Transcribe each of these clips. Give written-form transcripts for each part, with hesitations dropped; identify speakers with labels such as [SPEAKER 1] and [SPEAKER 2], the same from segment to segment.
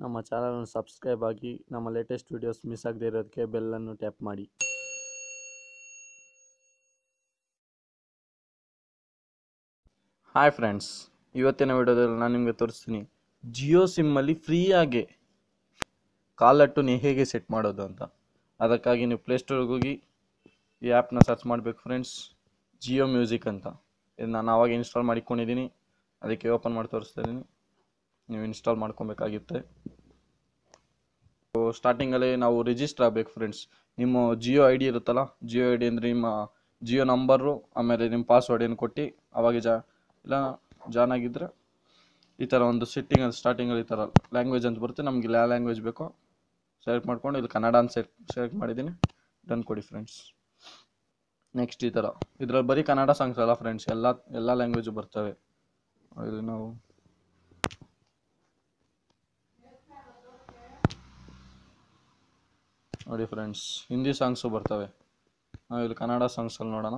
[SPEAKER 1] ನಮ್ಮ ಚಾನಲನ್ನು ಸಬ್ಸ್ಕ್ರೈಬ್ ಆಗಿ ನಮ್ಮ ಲೇಟೆಸ್ಟ್ ವೀಡಿಯೋಸ್ ಮಿಸ್ ಆಗದೇ ಇರೋದಕ್ಕೆ ಬೆಲ್ಲನ್ನು ಟ್ಯಾಪ್ ಮಾಡಿ. ಹಾಯ್ ಫ್ರೆಂಡ್ಸ್, ಇವತ್ತಿನ ವಿಡಿಯೋದಲ್ಲಿ ನಾನು ನಿಮಗೆ ತೋರಿಸ್ತೀನಿ ಜಿಯೋ ಸಿಮ್ಮಲ್ಲಿ ಫ್ರೀಯಾಗಿ ಕಾಲರ್ ಟ್ಯೂನ್ ಹೇಗೆ ಸೆಟ್ ಮಾಡೋದು ಅಂತ. ಅದಕ್ಕಾಗಿ ನೀವು ಪ್ಲೇಸ್ಟೋರ್ಗೆ ಹೋಗಿ ಈ ಆ್ಯಪ್ನ ಸರ್ಚ್ ಮಾಡಬೇಕು ಫ್ರೆಂಡ್ಸ್. ಜಿಯೋ ಮ್ಯೂಸಿಕ್ ಅಂತ. ಇದು ನಾನು ಆವಾಗ ಇನ್ಸ್ಟಾಲ್ ಮಾಡಿಕೊಂಡಿದ್ದೀನಿ, ಅದಕ್ಕೆ ಓಪನ್ ಮಾಡಿ ತೋರಿಸ್ತಾ ಇದ್ದೀನಿ. ನೀವು ಇನ್ಸ್ಟಾಲ್ ಮಾಡ್ಕೊಬೇಕಾಗುತ್ತೆ. ಸ್ಟಾರ್ಟಿಂಗಲ್ಲಿ ನಾವು ರಿಜಿಸ್ಟರ್ ಆಗಬೇಕು ಫ್ರೆಂಡ್ಸ್. ನಿಮ್ಮ ಜಿಯೋ ಐ ಡಿ ಇರುತ್ತಲ್ಲ, ಜಿಯೋ ಐ ಡಿ ಅಂದರೆ ನಿಮ್ಮ ಜಿಯೋ ನಂಬರು, ಆಮೇಲೆ ನಿಮ್ಮ ಪಾಸ್ವರ್ಡ್ ಏನು ಕೊಟ್ಟು ಅವಾಗ ಇಲ್ಲ ಜಾನ್ ಆಗಿದ್ದರೆ ಈ ಥರ ಒಂದು ಸೆಟ್ಟಿಂಗ್ ಸ್ಟಾರ್ಟಿಂಗಲ್ಲಿ ಈ ಥರ ಲ್ಯಾಂಗ್ವೇಜ್ ಅಂತ ಬರುತ್ತೆ. ನಮಗೆ ಯಾವ ಲ್ಯಾಂಗ್ವೇಜ್ ಬೇಕೋ ಸೆಲೆಕ್ಟ್ ಮಾಡ್ಕೊಂಡು ಇಲ್ಲಿ ಕನ್ನಡ ಅಂತ ಸೆಲೆಕ್ಟ್ ಮಾಡಿದ್ದೀನಿ. ಡನ್ ಕೊಡಿ ಫ್ರೆಂಡ್ಸ್. ನೆಕ್ಸ್ಟ್ ಈ ಥರ ಇದರಲ್ಲಿ ಬರೀ ಕನ್ನಡ ಸಾಂಗ್ಸ್ ಅಲ್ಲ ಫ್ರೆಂಡ್ಸ್, ಎಲ್ಲ ಲ್ಯಾಂಗ್ವೇಜು ಬರ್ತವೆ. ಇಲ್ಲಿ ನಾವು ನೋಡಿ ಫ್ರೆಂಡ್ಸ್, ಹಿಂದಿ ಸಾಂಗ್ಸು ಬರ್ತವೆ. ನಾವು ಇಲ್ಲಿ ಕನ್ನಡ ಸಾಂಗ್ಸಲ್ಲಿ ನೋಡೋಣ.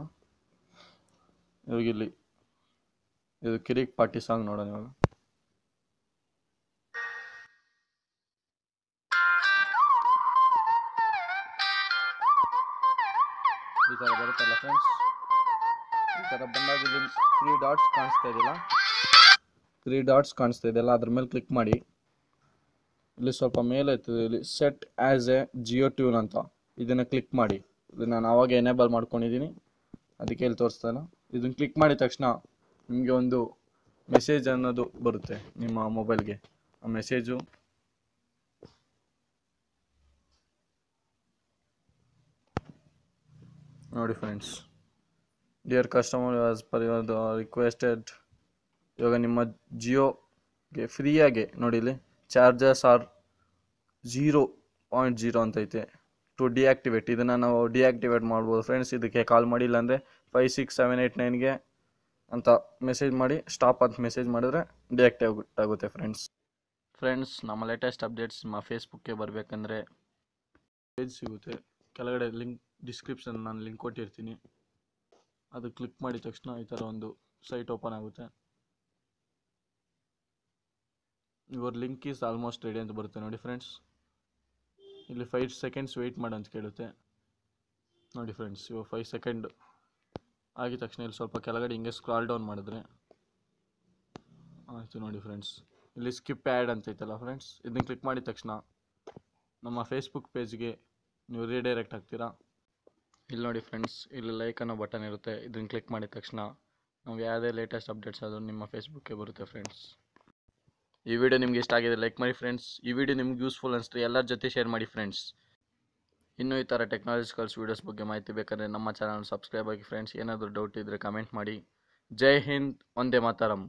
[SPEAKER 1] ಇವಾಗ ಇಲ್ಲಿ ಇದು ಕಿರಿಕ್ ಪಾರ್ಟಿ ಸಾಂಗ್ ನೋಡೋಣ. ಇವಾಗ ಈ ಥರ ಬರುತ್ತಲ್ಲ ಫ್ರೆಂಡ್ಸ್. ಈ ಥರ ಬಂದಾಗ ಇಲ್ಲಿ 3 ಡಾಟ್ಸ್ ಕಾಣಿಸ್ತಾ ಇದೆಯಲ್ಲ, ಅದ್ರ ಮೇಲೆ ಕ್ಲಿಕ್ ಮಾಡಿ. ಇಲ್ಲಿ ಸ್ವಲ್ಪ ಮೇಲೆ ಇರ್ತದೆ, ಇಲ್ಲಿ set as A Jio tune ಅಂತ, ಇದನ್ನು ಕ್ಲಿಕ್ ಮಾಡಿ. ಇದು ನಾನು ಆವಾಗ ಎನೇಬಲ್ ಮಾಡ್ಕೊಂಡಿದ್ದೀನಿ, ಅದಕ್ಕೆ ಇಲ್ಲಿ ತೋರಿಸ್ತಾನೆ. ಇದನ್ನು ಕ್ಲಿಕ್ ಮಾಡಿದ ತಕ್ಷಣ ನಿಮಗೆ ಒಂದು ಮೆಸೇಜ್ ಅನ್ನೋದು ಬರುತ್ತೆ ನಿಮ್ಮ ಮೊಬೈಲ್ಗೆ. ಆ ಮೆಸೇಜು ನೋಡಿ friends. Dear customer, as per your requested. ಇವಾಗ ನಿಮ್ಮ ಜಿಯೋಗೆ ಫ್ರೀಯಾಗಿ ನೋಡಿ, ಇಲ್ಲಿ ಚಾರ್ಜಸ್ ಆರ್ 0.0 ಅಂತೈತೆ ಟು ಡಿಆಕ್ಟಿವೇಟ್. ಇದನ್ನು ನಾವು ಡಿಆಕ್ಟಿವೇಟ್ ಮಾಡ್ಬೋದು ಫ್ರೆಂಡ್ಸ್. ಇದಕ್ಕೆ ಕಾಲ್ ಮಾಡಿಲ್ಲ ಅಂದರೆ 56789ಗೆ ಅಂತ ಮೆಸೇಜ್ ಮಾಡಿ ಸ್ಟಾಪ್ ಅಂತ ಮೆಸೇಜ್ ಮಾಡಿದ್ರೆ ಡಿಆಕ್ಟಿವೇಟ್ ಆಗುತ್ತೆ ಫ್ರೆಂಡ್ಸ್. ನಮ್ಮ ಲೇಟೆಸ್ಟ್ ಅಪ್ಡೇಟ್ಸ್ ನಿಮ್ಮ ಫೇಸ್ಬುಕ್ಗೆ ಬರಬೇಕಂದ್ರೆ ಪೇಜ್ ಸಿಗುತ್ತೆ, ಕೆಳಗಡೆ ಲಿಂಕ್ ಡಿಸ್ಕ್ರಿಪ್ಷನ್ ನಾನು ಲಿಂಕ್ ಕೊಟ್ಟಿರ್ತೀನಿ. ಅದು ಕ್ಲಿಕ್ ಮಾಡಿದ ತಕ್ಷಣ ಈ ಥರ ಒಂದು ಸೈಟ್ ಓಪನ್ ಆಗುತ್ತೆ. Your link is almost ready ಅಂತ ಬರುತ್ತೆ ನೋಡಿ ಫ್ರೆಂಡ್ಸ್. ಇಲ್ಲಿ 5 ಸೆಕೆಂಡ್ಸ್ ವೆಯ್ಟ್ ಮಾಡಿ ಅಂತ ಕೇಳುತ್ತೆ ನೋಡಿ ಫ್ರೆಂಡ್ಸ್. ಇವಾಗ 5 ಸೆಕೆಂಡ್ ಆಗಿದ ತಕ್ಷಣ ಇಲ್ಲಿ ಸ್ವಲ್ಪ ಕೆಳಗಡೆ ಹಿಂಗೆ ಸ್ಕ್ರಾಲ್ ಡೌನ್ ಮಾಡಿದ್ರೆ ಆಯಿತು ನೋಡಿ ಫ್ರೆಂಡ್ಸ್. ಇಲ್ಲಿ ಸ್ಕಿಪ್ ಆ್ಯಡ್ ಅಂತೈತಲ್ಲ ಫ್ರೆಂಡ್ಸ್, ಇದನ್ನ ಕ್ಲಿಕ್ ಮಾಡಿದ ತಕ್ಷಣ ನಮ್ಮ ಫೇಸ್ಬುಕ್ ಪೇಜ್ಗೆ ನೀವು ರೀಡೈರೆಕ್ಟ್ ಆಗ್ತೀರಾ. ಇಲ್ಲಿ ನೋಡಿ ಫ್ರೆಂಡ್ಸ್, ಇಲ್ಲಿ ಲೈಕ್ ಅನ್ನೋ ಬಟನ್ ಇರುತ್ತೆ. ಇದನ್ನು ಕ್ಲಿಕ್ ಮಾಡಿದ ತಕ್ಷಣ ನಮಗೆ ಯಾವುದೇ ಲೇಟೆಸ್ಟ್ ಅಪ್ಡೇಟ್ಸ್ ಆದರೂ ನಿಮ್ಮ ಫೇಸ್ಬುಕ್ಗೆ ಬರುತ್ತೆ ಫ್ರೆಂಡ್ಸ್. ಈ ವಿಡಿಯೋ ನಿಮ್ಗೆ ಇಷ್ಟ ಆಗಿದೆ ಲೈಕ್ ಮಾಡಿ ಫ್ರೆಂಡ್ಸ್. ಈ ವಿಡಿಯೋ ನಿಮ್ಗೆ ಯೂಸ್ಫುಲ್ ಅನಿಸಿದ್ರೆ ಎಲ್ಲರ ಜೊತೆ ಶೇರ್ ಮಾಡಿ ಫ್ರೆಂಡ್ಸ್. ಇನ್ನೂ ಈ ಥರ ಟೆಕ್ನಾಲಜಿಕಲ್ಸ್ ವೀಡಿಯೋಸ್ ಬಗ್ಗೆ ಮಾಹಿತಿ ಬೇಕಾದರೆ ನಮ್ಮ ಚಾನಲ್ ಸಬ್ಸ್ಕ್ರೈಬ್ ಆಗಿ ಫ್ರೆಂಡ್ಸ್. ಏನಾದರೂ ಡೌಟ್ ಇದ್ದರೆ ಕಮೆಂಟ್ ಮಾಡಿ. ಜೈ ಹಿಂದ್, ವಂದೇ ಮಾತರಂ.